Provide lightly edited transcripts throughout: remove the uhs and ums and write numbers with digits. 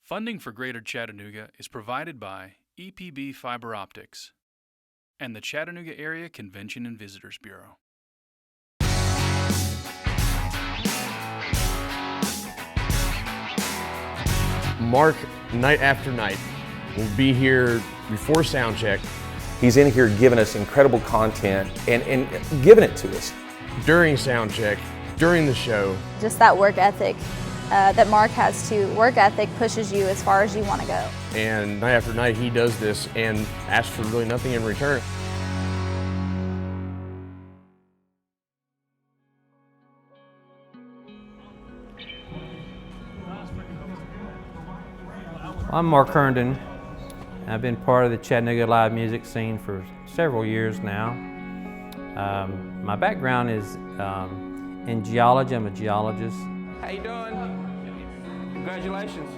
Funding for Greater Chattanooga is provided by EPB Fiber Optics and the Chattanooga Area Convention and Visitors Bureau. Mark, night after night, will be here before sound check. He's in here giving us incredible content and giving it to us. During sound check, during the show. Just that work ethic that Mark has too. Work ethic pushes you as far as you want to go. And night after night he does this and asks for really nothing in return. I'm Mark Herndon. I've been part of the Chattanooga live music scene for several years now. My background is in geology. I'm a geologist. How you doing? Congratulations.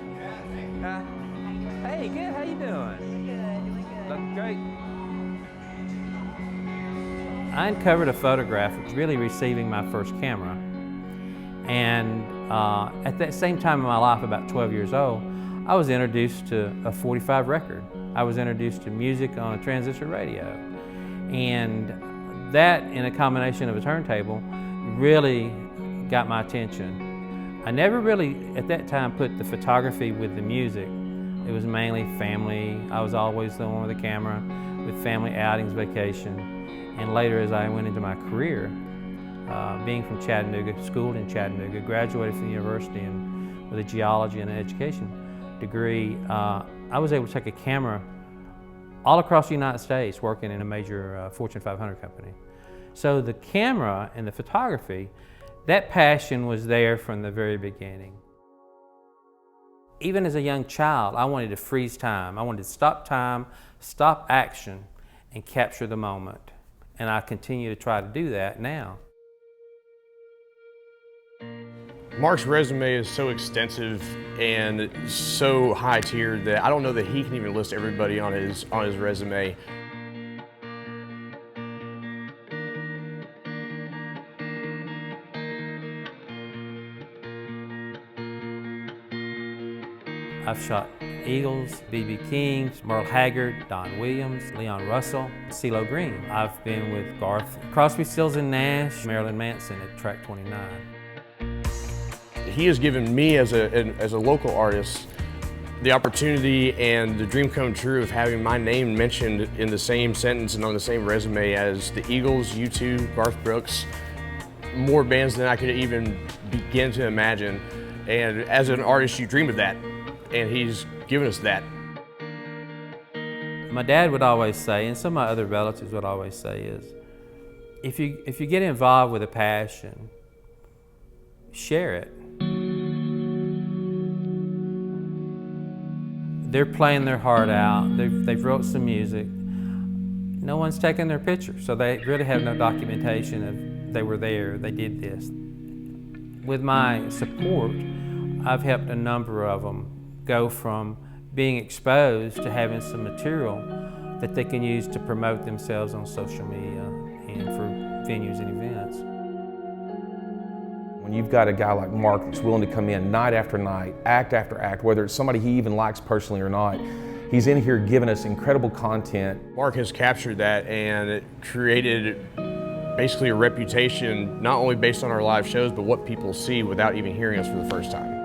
Hey, good. How you doing? Good. Looking great. I uncovered a photograph really receiving my first camera. And at that same time in my life, about 12 years old, I was introduced to a 45 record. I was introduced to music on a transistor radio. And that, in a combination of a turntable, really got my attention. I never really, at that time, put the photography with the music. It was mainly family. I was always the one with the camera, with family outings, vacation. And later, as I went into my career, being from Chattanooga, schooled in Chattanooga, graduated from the university with a geology and an education degree, I was able to take a camera all across the United States working in a major Fortune 500 company. So the camera and the photography, that passion was there from the very beginning. Even as a young child, I wanted to freeze time. I wanted to stop time, stop action, and capture the moment. And I continue to try to do that now. Mark's resume is so extensive and so high-tiered that I don't know that he can even list everybody on his resume. I've shot Eagles, B.B. Kings, Merle Haggard, Don Williams, Leon Russell, CeeLo Green. I've been with Garth Crosby, Stills and Nash, Marilyn Manson at Track 29. He has given me as a local artist the opportunity and the dream come true of having my name mentioned in the same sentence and on the same resume as the Eagles, U2, Garth Brooks, more bands than I could even begin to imagine. And as an artist, you dream of that, and he's given us that. My dad would always say, and some of my other relatives would always say is, if you get involved with a passion, share it. They're playing their heart out. They've wrote some music. No one's taken their picture, so they really have no documentation of they were there, they did this. With my support, I've helped a number of them go from being exposed to having some material that they can use to promote themselves on social media and for venues and events. When you've got a guy like Mark that's willing to come in night after night, act after act, whether it's somebody he even likes personally or not, he's in here giving us incredible content. Mark has captured that and it created basically a reputation, not only based on our live shows, but what people see without even hearing us for the first time.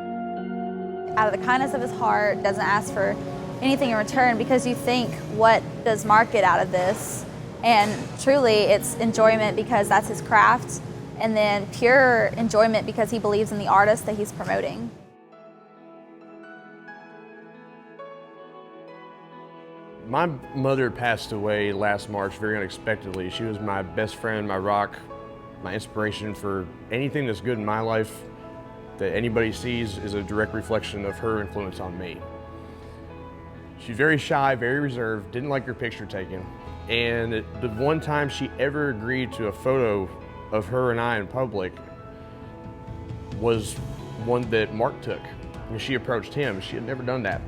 Out of the kindness of his heart, doesn't ask for anything in return, because you think, what does Mark get out of this? And truly, it's enjoyment because that's his craft, and then pure enjoyment because he believes in the artist that he's promoting. My mother passed away last March very unexpectedly. She was my best friend, my rock, my inspiration for anything that's good in my life that anybody sees is a direct reflection of her influence on me. She's very shy, very reserved, didn't like her picture taken. And the one time she ever agreed to a photo of her and I in public was one that Mark took. When she approached him, she had never done that.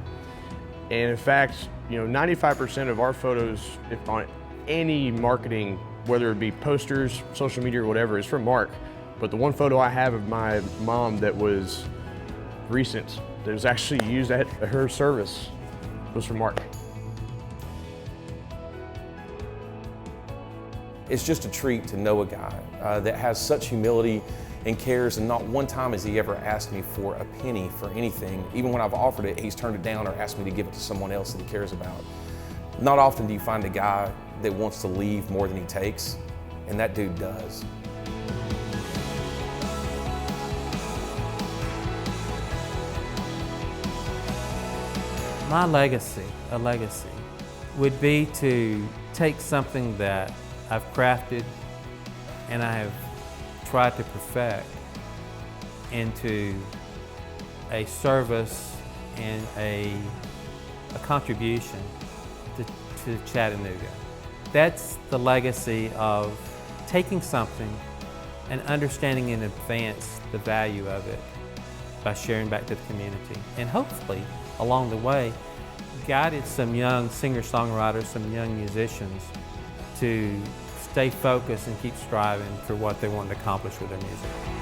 And in fact, 95% of our photos, if on any marketing, whether it be posters, social media, or whatever, is from Mark. But the one photo I have of my mom that was recent that was actually used at her service was from Mark. It's just a treat to know a guy that has such humility and cares, and not one time has he ever asked me for a penny for anything. Even when I've offered it, he's turned it down or asked me to give it to someone else that he cares about. Not often do you find a guy that wants to leave more than he takes, and that dude does. My legacy, a legacy, would be to take something that I've crafted and I have tried to perfect into a service and a contribution to Chattanooga. That's the legacy of taking something and understanding in advance the value of it by sharing back to the community. And hopefully, along the way, guided some young singer-songwriters, some young musicians to stay focused and keep striving for what they want to accomplish with their music.